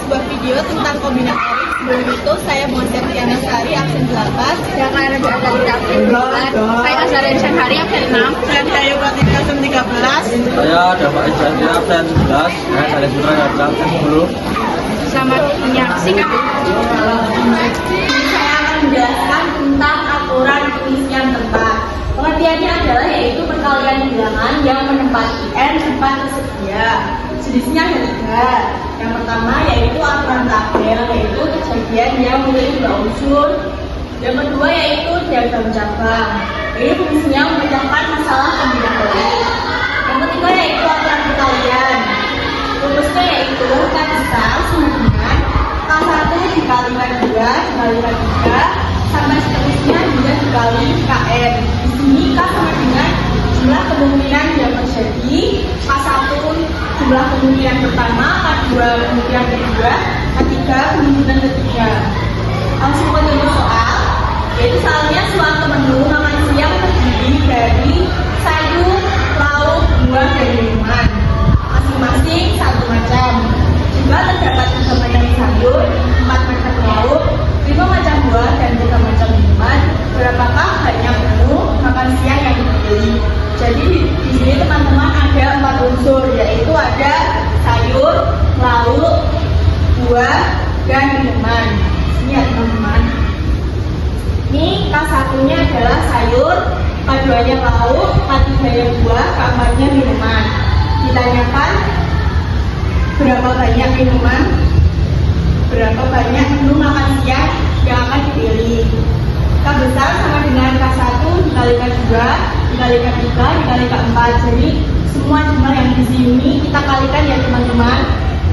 sebuah video tentang kombinatori. Sebelum itu saya Muhammad Tiana Sari, absen 8. Saya Clara Jalita, absen 9. Saya Azhar Syahari, absen 6. Dan saya Fatin, absen 13. Saya Dafa Ijazah, absen 11. Saya Saleh Putra, absen 10. Selamat menyaksikan. Saya akan menjelaskan tentang aturan pengisian tempat. Pengertiannya adalah yaitu perkalian bilangan yang menempati n tempat tersedia. Jenisnya ada 3. Yang pertama yaitu aturan tabel, yaitu kejadian yang memiliki 2 unsur. Yang kedua yaitu diagram cabang, yaitu fungsinya memecahkan masalah kombinatori. Yang ketiga yaitu aturan perkalian. Rumusnya yaitu K besar sama dengan K1 dikalikan 2 dikalikan 3 sampai seterusnya hingga dikali Kn. Di sini K sama dengan jumlah kemungkinan yang terjadi, K1 jumlah kemungkinan pertama, K2 kemungkinan kedua, K3 kemungkinan ketiga. Langsung ke contoh soal, yaitu soalnya suatu menu makan siang terdiri dari sayur, lauk, buah, dan minuman. Masing-masing satu macam. Jika terdapat 3 macam sayur, 4 macam lauk, 5 macam buah, dan 3 macam minuman, berapakah banyak menu makan siang yang dipilih? Jadi di sini teman-teman ada 4 unsur, yaitu ada sayur, lauk, buah, dan minuman. Ini ya teman-teman. Ini K1-nya adalah sayur, K2-nya lauk, K3-nya buah, K4-nya minuman. Ditanyakan berapa banyak minuman, berapa banyak menu makan siang yang akan dipilih. K besar sama dengan K1 dikalikan 2 dikalikan 3 dikalikan 4. Jadi semua jumlah yang di sini kita kalikan ya teman-teman.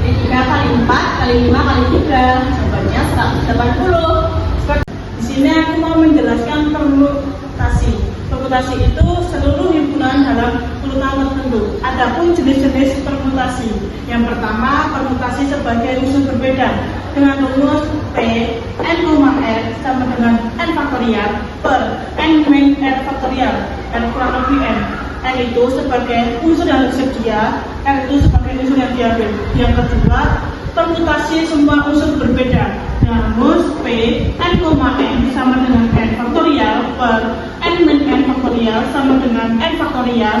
Jadi 3 kali 4 kali 5 kali 3 jawabannya 180. Di sini aku mau menjelaskan permutasi. Permutasi itu seluruh himpunan dalam urutan tertentu. Adapun jenis-jenis permutasi. Yang pertama, permutasi sebagai unsur berbeda dengan rumus P n, R sama dengan n faktorial per n min r faktorial n kurang lebih n. N itu sebagai unsur yang tersedia, R itu sebagai unsur yang diambil. Yang kedua, permutasi semua unsur berbeda dengan rumus P n, sama dengan n faktorial per n min n faktorial sama dengan n faktorial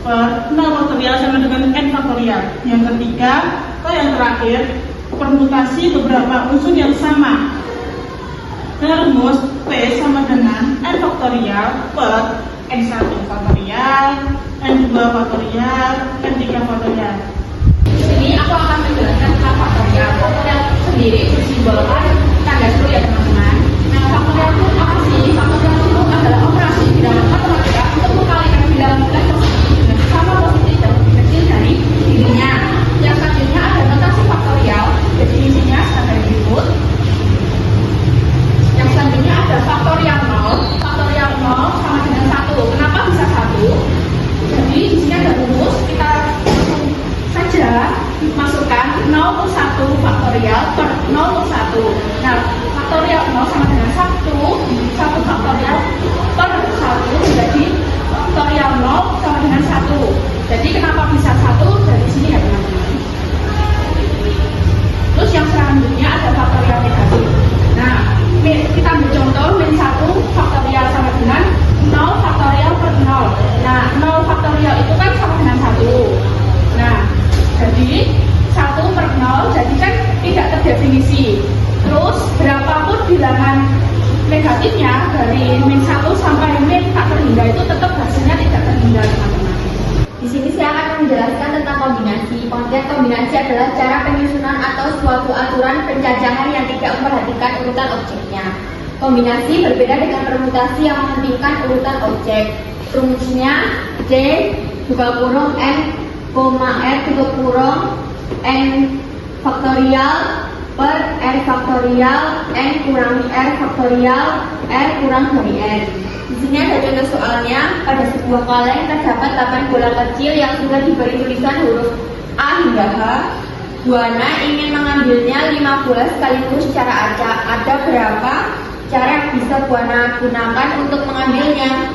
per 0 faktorial sama dengan n faktorial. Yang ketiga, atau yang terakhir, permutasi beberapa unsur yang sama dengan rumus P sama dengan n faktorial per n1 faktorial, n2 faktorial, n3 faktorial. Di sini aku akan menjelaskan tentang faktorial. Faktorial sendiri bersimbolkan tanda seru ya teman-teman. Nah, faktorial itu apa sih? Faktorial itu adalah operasi di dalam matematika untuk mengkalikan bilangan bulat positif dengan sama positif dan lebih kecil dari dirinya. Yang selanjutnya ada notasi faktorial, definisinya sebagai berikut. Yang selanjutnya ada faktorial 0. Faktorial 0 sama dengan 1. Kenapa bisa 1? Jadi di sini ada rumus, kita langsung saja masukkan 0 per 1 faktorial per 0 per 1. Nah, faktorial 0 sama dengan 1 faktorial per 1 menjadi faktorial 0 sama dengan 1. Jadi kenapa bisa 1? Dari sini ya teman-teman. Terus yang selanjutnya ada faktorial negatif. Nah, kita ambil contoh min 1 faktorial sama dengan 0 faktorial per 0. Nah, 0 faktorial itu kan sama dengan 1. Nah, jadi 1 per 0 jadi kan tidak terdefinisi. Terus berapapun bilangan negatifnya dari min 1 sampai min tak terhingga itu tetap hasilnya tidak terhingga teman-teman. Di sini saya akan menjelaskan tentang kombinasi. Pengertian kombinasi adalah cara penyusunan atau suatu aturan pencacahan yang tidak memperhatikan urutan objeknya. Kombinasi berbeda dengan permutasi yang mementingkan urutan objek. Rumusnya C buka kurung n, R tutup kurung n faktorial per r faktorial n kurangi r faktorial r kurang dari n. Di sini ada contoh soalnya. Pada sebuah kaleng terdapat 8 bola kecil yang sudah diberi tulisan huruf A hingga H. Buana ingin mengambilnya 5 bola sekaligus secara acak. Ada berapa cara yang bisa Buana gunakan untuk mengambilnya?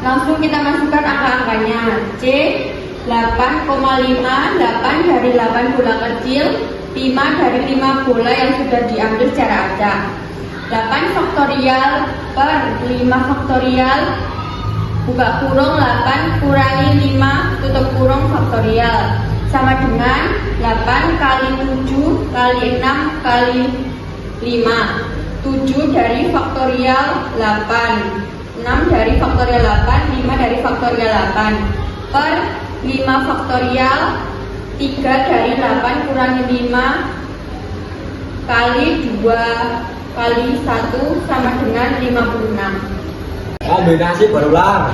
Langsung kita masukkan angka-angkanya. C 8,5, 8 dari 8 bola kecil 5 dari 5 bola yang sudah diambil secara acak. 8 faktorial per 5 faktorial buka kurung 8 kurangi 5 tutup kurung faktorial sama dengan 8 kali 7 kali 6 kali 5. 7 dari faktorial 8, 6 dari faktorial 8, 5 dari faktorial 8 per 5 faktorial 3 dari 8 kurangi 5 kali 2 kali 1 sama dengan 56. Kombinasi berulang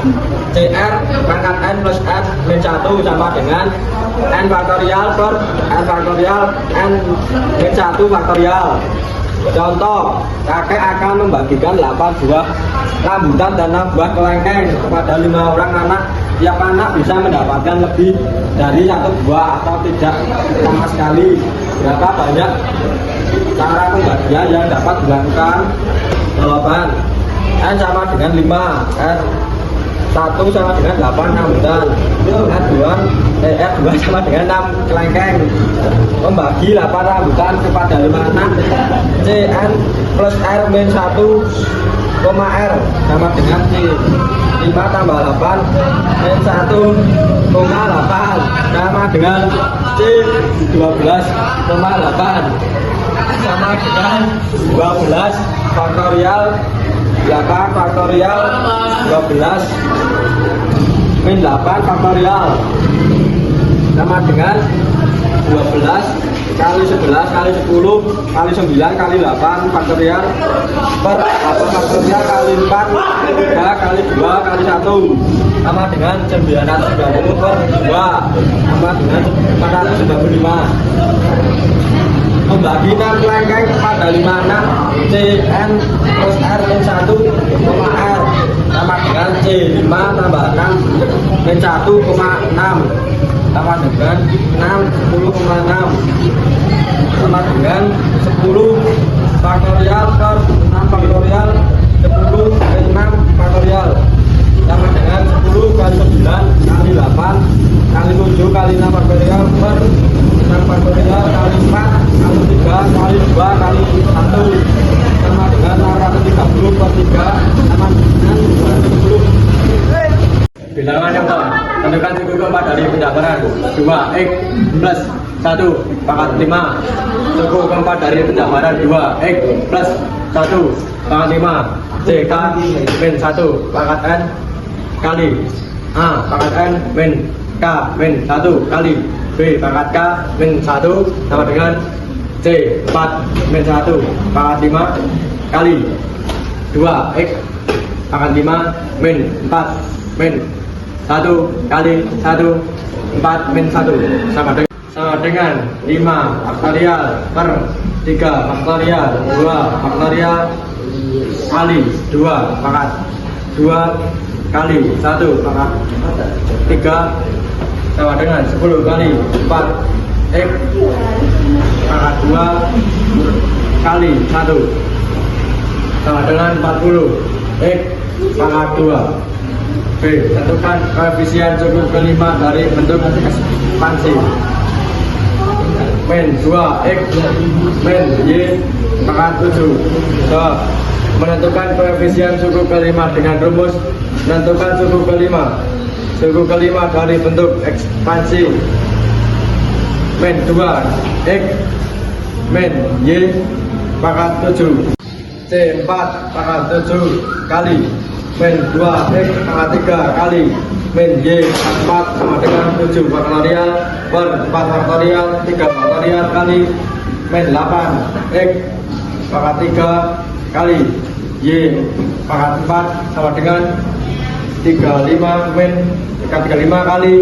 CR pangkat N plus F min 1 sama dengan N faktorial per N faktorial N min 1 faktorial. Contoh, kakek akan membagikan 8 buah rambutan dan 6 buah kelengkeng kepada 5 orang anak. Tiap anak bisa mendapatkan lebih dari 1 buah atau tidak sama sekali. Berapa banyak cara pembagian yang dapat dilakukan? Jawaban N sama dengan 5, R1 sama dengan 8 rambutan, R2 sama dengan 6 kelengkeng. Membagi 8 rambutan kepada 5 anak, CN plus R min 1, R sama dengan C. 5 tambah 8 min 1, 8 sama dengan C 12,8 sama dengan 12 faktorial 8 faktorial 12 min 8 faktorial sama dengan 12 kali 11 kali 10 kali 9 kali 8 faktorial per 8 faktorial kali 4 3 kali 2 kali 1 sama dengan 990 per 2 sama dengan 495. Membagi 6 kelengkeng kepada 5 anak, CN plus R min 1, R sama dengan C 5 tambah 6 min 1,6 sama dengan 60,6 sama dengan 10 faktorial per 6 faktorial 10 min 6 faktorial sama dengan 10 kali 9 kali 8 kali 7 kali 6 faktorial per 6 faktorial kali 4 kali 3 kali 2 kali 1 sama dengan 630 per 3 sama dengan 210. Bilangan yang pertama, tentukan suku keempat dari penjabaran 2 X plus 1 pangkat 5. Suku keempat dari penjabaran 2 X plus 1 pangkat 5 CK min 1 pangkat N kali A pangkat N min K min 1 kali B pangkat K min 1 sama dengan C 4 min 1 pangkat 5 kali 2 X pangkat 5 min 4 min 1 kali 1 4 min 1 sama dengan 5 faktorial per 3 faktorial 2 faktorial kali 2 pangkat 2 kali 1 pangkat 3 sama dengan 10 kali 4 X pangkat 2 kali 1 sama dengan 40 X pangkat 2. B. Tentukan koefisien suku kelima dari bentuk ekspansi. Min 2 X min Y pangkat 7. Jawab. Menentukan koefisien suku kelima dengan rumus menentukan suku kelima. Suku kelima dari bentuk ekspansi. Min 2 X min Y pangkat 7. C 4 pangkat 7 kali min 2 X pangkat 3 kali min Y 4 sama dengan 7 faktorial per 4 faktorial 3 faktorial kali min 8 X pangkat 3 kali Y pangkat 4 sama dengan 35 min 35 kali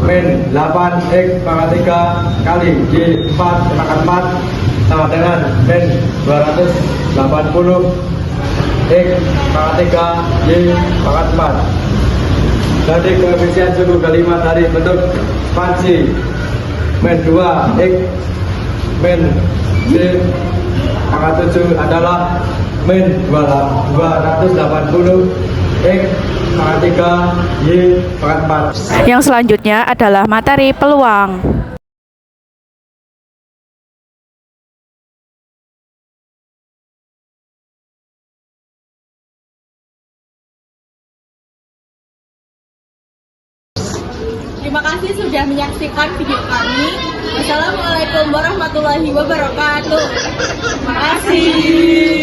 min 8 X pangkat 3 kali Y 4 pangkat 4 sama dengan min 280 X pangkat 3 Y pangkat 4. Jadi koefisien suku kelima dari bentuk ekspansi min 2 X min Y pangkat 7 adalah min 280 X pangkat 3 Y pangkat 4. Yang selanjutnya adalah materi peluang. Terima kasih sudah menyaksikan video kami. Wassalamualaikum warahmatullahi wabarakatuh. Terima kasih.